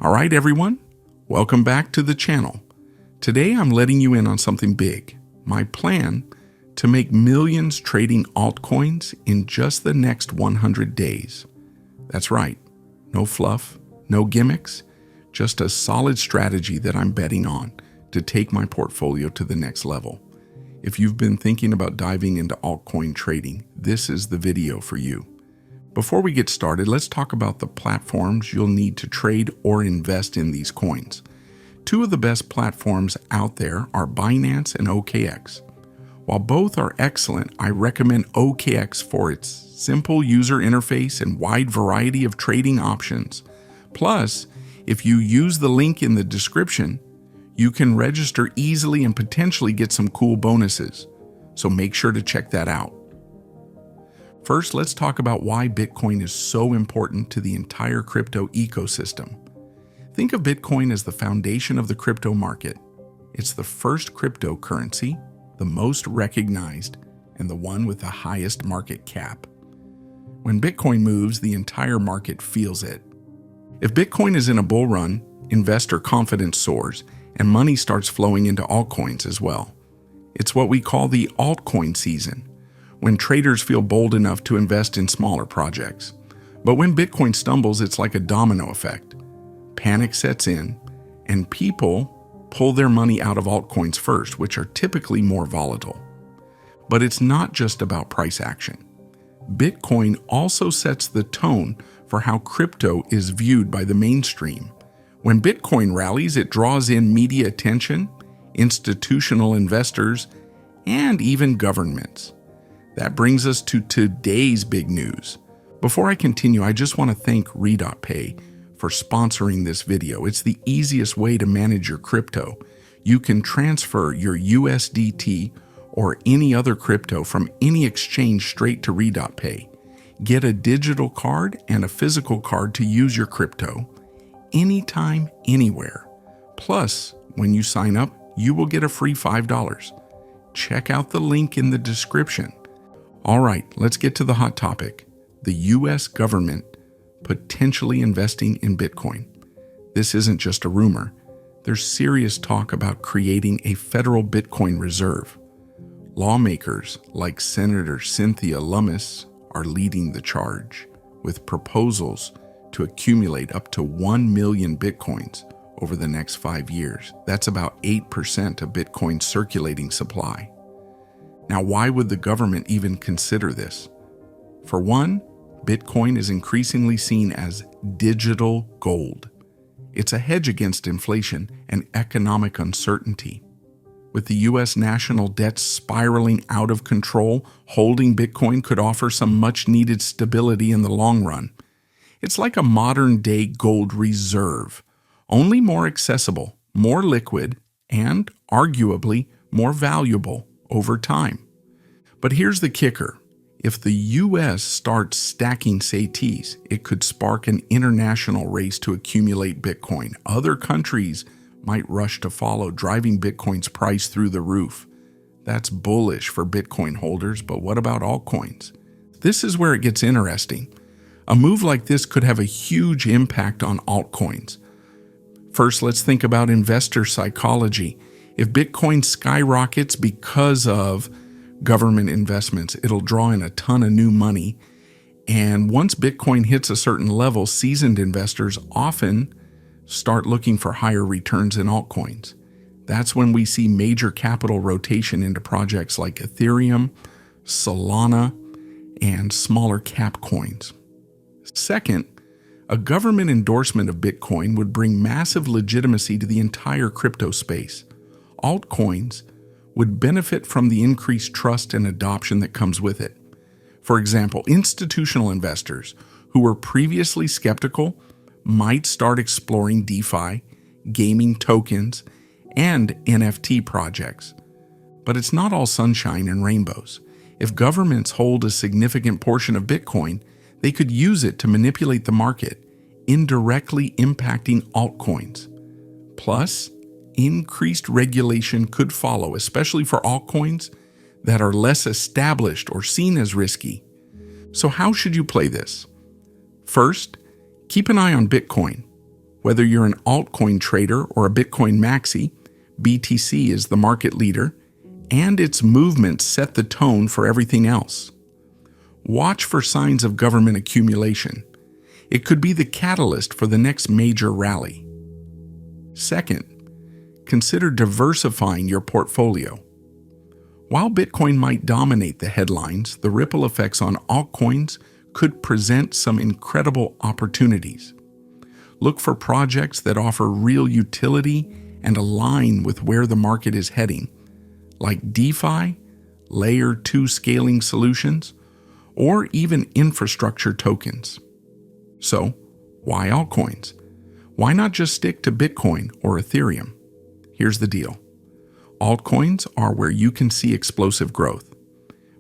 All right, everyone, welcome back to the channel. Today I'm letting you in on something big. My plan to make millions trading altcoins in just the next 100 days. That's right, no fluff, no gimmicks, just a solid strategy that I'm betting on to take my portfolio to the next level. If you've been thinking about diving into altcoin trading, this is the video for you. Before we get started, let's talk about the platforms you'll need to trade or invest in these coins. Two of the best platforms out there are Binance and OKX. While both are excellent, I recommend OKX for its simple user interface and wide variety of trading options. Plus, if you use the link in the description, you can register easily and potentially get some cool bonuses. So make sure to check that out. First, let's talk about why Bitcoin is so important to the entire crypto ecosystem. Think of Bitcoin as the foundation of the crypto market. It's the first cryptocurrency, the most recognized, and the one with the highest market cap. When Bitcoin moves, the entire market feels it. If Bitcoin is in a bull run, investor confidence soars, and money starts flowing into altcoins as well. It's what we call the altcoin season, when traders feel bold enough to invest in smaller projects. But when Bitcoin stumbles, it's like a domino effect. Panic sets in, and people pull their money out of altcoins first, which are typically more volatile. But it's not just about price action. Bitcoin also sets the tone for how crypto is viewed by the mainstream. When Bitcoin rallies, it draws in media attention, institutional investors, and even governments. That brings us to today's big news. Before I continue, I just want to thank Re.Pay for sponsoring this video. It's the easiest way to manage your crypto. You can transfer your USDT or any other crypto from any exchange straight to Re.Pay. Get a digital card and a physical card to use your crypto anytime, anywhere. Plus, when you sign up, you will get a free $5. Check out the link in the description. All right, let's get to the hot topic. The US government potentially investing in Bitcoin. This isn't just a rumor. There's serious talk about creating a federal Bitcoin reserve. Lawmakers like Senator Cynthia Lummis are leading the charge with proposals to accumulate up to 1 million Bitcoins over the next 5 years. That's about 8% of Bitcoin's circulating supply. Now, why would the government even consider this? For one, Bitcoin is increasingly seen as digital gold. It's a hedge against inflation and economic uncertainty. With the U.S. national debt spiraling out of control, holding Bitcoin could offer some much-needed stability in the long run. It's like a modern-day gold reserve, only more accessible, more liquid, and arguably more valuable over time. But here's the kicker. If the U.S. starts stacking saties, it could spark an international race to accumulate Bitcoin. Other countries might rush to follow, driving Bitcoin's price through the roof. That's bullish for Bitcoin holders, but what about altcoins? This is where it gets interesting. A move like this could have a huge impact on altcoins. First, let's think about investor psychology. If Bitcoin skyrockets because of government investments, it'll draw in a ton of new money. And once Bitcoin hits a certain level, seasoned investors often start looking for higher returns in altcoins. That's when we see major capital rotation into projects like Ethereum, Solana, and smaller cap coins. Second, a government endorsement of Bitcoin would bring massive legitimacy to the entire crypto space. Altcoins would benefit from the increased trust and adoption that comes with it. For example, institutional investors who were previously skeptical might start exploring DeFi, gaming tokens, and NFT projects. But it's not all sunshine and rainbows. If governments hold a significant portion of Bitcoin, they could use it to manipulate the market, indirectly impacting altcoins. Plus, increased regulation could follow, especially for altcoins that are less established or seen as risky. So how should you play this? First, keep an eye on Bitcoin. Whether you're an altcoin trader or a Bitcoin maxi, BTC is the market leader, and its movements set the tone for everything else. Watch for signs of government accumulation. It could be the catalyst for the next major rally. Second, consider diversifying your portfolio. While Bitcoin might dominate the headlines, the ripple effects on altcoins could present some incredible opportunities. Look for projects that offer real utility and align with where the market is heading, like DeFi, Layer 2 scaling solutions, or even infrastructure tokens. So, why altcoins? Why not just stick to Bitcoin or Ethereum? Here's the deal. Altcoins are where you can see explosive growth.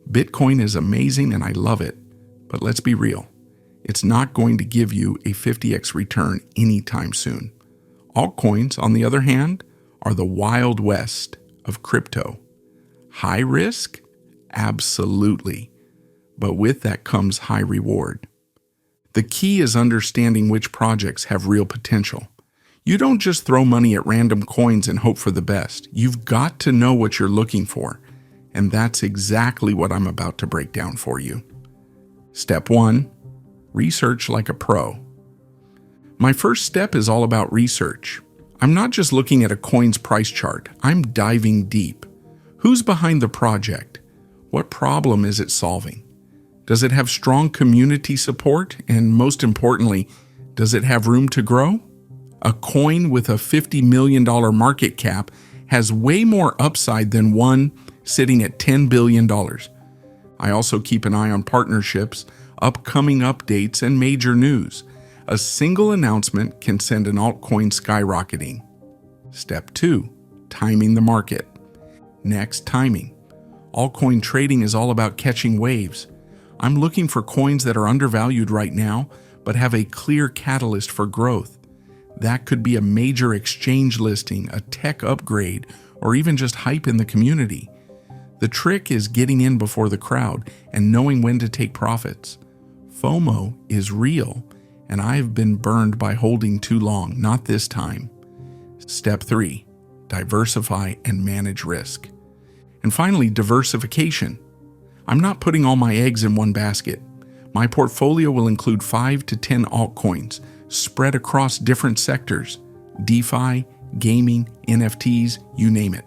Bitcoin is amazing and I love it, but let's be real. It's not going to give you a 50x return anytime soon. Altcoins, on the other hand, are the wild west of crypto. High risk? Absolutely. But with that comes high reward. The key is understanding which projects have real potential. You don't just throw money at random coins and hope for the best. You've got to know what you're looking for, and that's exactly what I'm about to break down for you. Step 1. Research like a pro. My first step is all about research. I'm not just looking at a coin's price chart. I'm diving deep. Who's behind the project? What problem is it solving? Does it have strong community support? And most importantly, does it have room to grow? A coin with a $50 million market cap has way more upside than one sitting at $10 billion. I also keep an eye on partnerships, upcoming updates, and major news. A single announcement can send an altcoin skyrocketing. Step 2. Timing the market. Next, timing. Altcoin trading is all about catching waves. I'm looking for coins that are undervalued right now, but have a clear catalyst for growth. That could be a major exchange listing, a tech upgrade, or even just hype in the community. The trick is getting in before the crowd and knowing when to take profits. FOMO is real, and I've been burned by holding too long, not this time. Step 3. Diversify and manage risk. And finally, diversification. I'm not putting all my eggs in one basket. My portfolio will include 5 to 10 altcoins, spread across different sectors, DeFi, gaming, NFTs, you name it.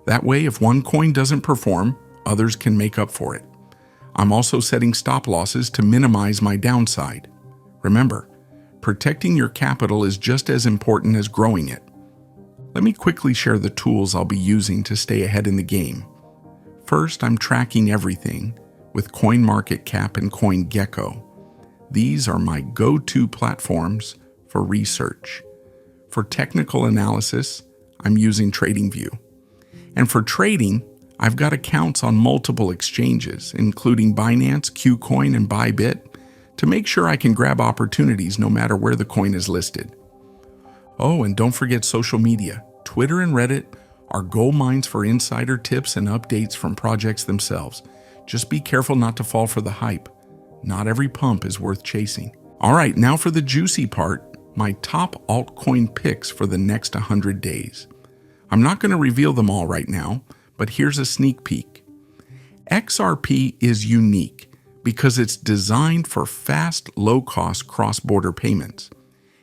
That way, if one coin doesn't perform, others can make up for it. I'm also setting stop losses to minimize my downside. Remember, protecting your capital is just as important as growing it. Let me quickly share the tools I'll be using to stay ahead in the game. First, I'm tracking everything with CoinMarketCap and CoinGecko. These are my go-to platforms for research. For technical analysis, I'm using TradingView. And for trading, I've got accounts on multiple exchanges, including Binance, KuCoin, and Bybit, to make sure I can grab opportunities no matter where the coin is listed. Oh, and don't forget social media. Twitter and Reddit are gold mines for insider tips and updates from projects themselves. Just be careful not to fall for the hype. Not every pump is worth chasing. All right, now for the juicy part, my top altcoin picks for the next 100 days. I'm not going to reveal them all right now, but here's a sneak peek. XRP is unique because it's designed for fast, low-cost cross-border payments.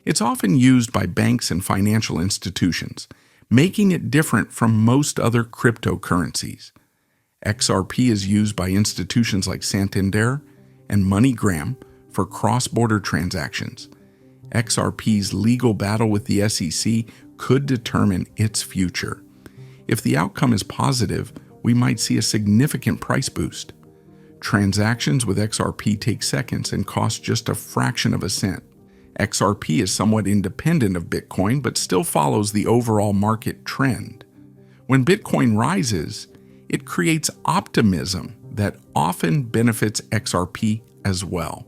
It's often used by banks and financial institutions, making it different from most other cryptocurrencies. XRP is used by institutions like Santander and MoneyGram for cross-border transactions. XRP's legal battle with the SEC could determine its future. If the outcome is positive, we might see a significant price boost. Transactions with XRP take seconds and cost just a fraction of a cent. XRP is somewhat independent of Bitcoin, but still follows the overall market trend. When Bitcoin rises, it creates optimism that often benefits XRP as well.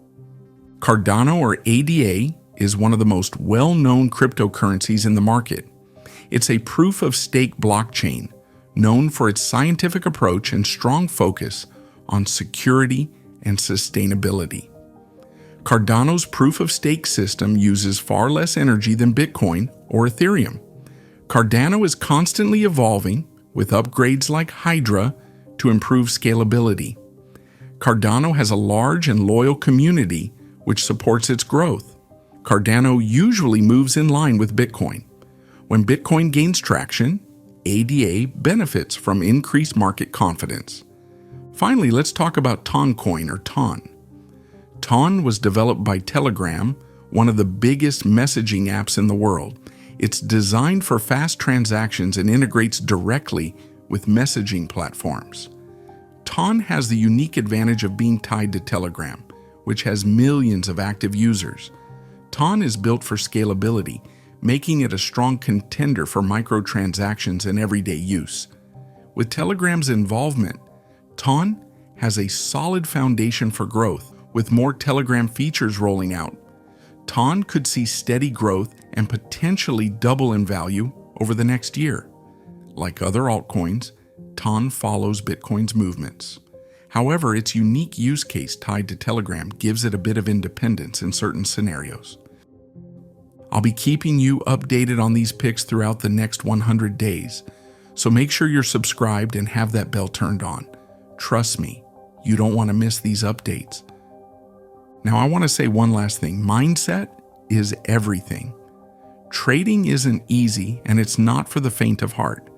Cardano, or ADA, is one of the most well-known cryptocurrencies in the market. It's a proof-of-stake blockchain known for its scientific approach and strong focus on security and sustainability. Cardano's proof-of-stake system uses far less energy than Bitcoin or Ethereum. Cardano is constantly evolving with upgrades like Hydra to improve scalability. Cardano has a large and loyal community which supports its growth. Cardano usually moves in line with Bitcoin. When Bitcoin gains traction, ADA benefits from increased market confidence. Finally, let's talk about Toncoin or Ton. Ton was developed by Telegram, one of the biggest messaging apps in the world. It's designed for fast transactions and integrates directly with messaging platforms. Ton has the unique advantage of being tied to Telegram, which has millions of active users. Ton is built for scalability, making it a strong contender for microtransactions and everyday use. With Telegram's involvement, Ton has a solid foundation for growth, with more Telegram features rolling out. Ton could see steady growth and potentially double in value over the next year. Like other altcoins, Ton follows Bitcoin's movements. However, its unique use case tied to Telegram gives it a bit of independence in certain scenarios. I'll be keeping you updated on these picks throughout the next 100 days, so make sure you're subscribed and have that bell turned on. Trust me, you don't want to miss these updates. Now, I want to say one last thing. Mindset is everything. Trading isn't easy, and it's not for the faint of heart.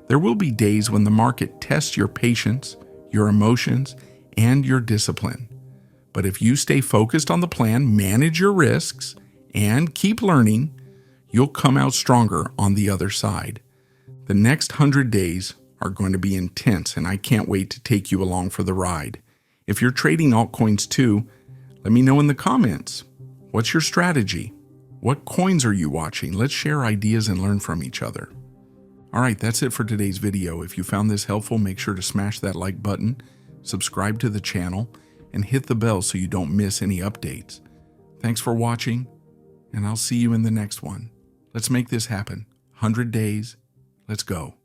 There will be days when the market tests your patience, your emotions, and your discipline. But if you stay focused on the plan, manage your risks, and keep learning, you'll come out stronger on the other side. The next 100 days are going to be intense, and I can't wait to take you along for the ride. If you're trading altcoins too, let me know in the comments. What's your strategy? What coins are you watching? Let's share ideas and learn from each other. All right, that's it for today's video. If you found this helpful, make sure to smash that like button, subscribe to the channel, and hit the bell so you don't miss any updates. Thanks for watching, and I'll see you in the next one. Let's make this happen. 100 days. Let's go.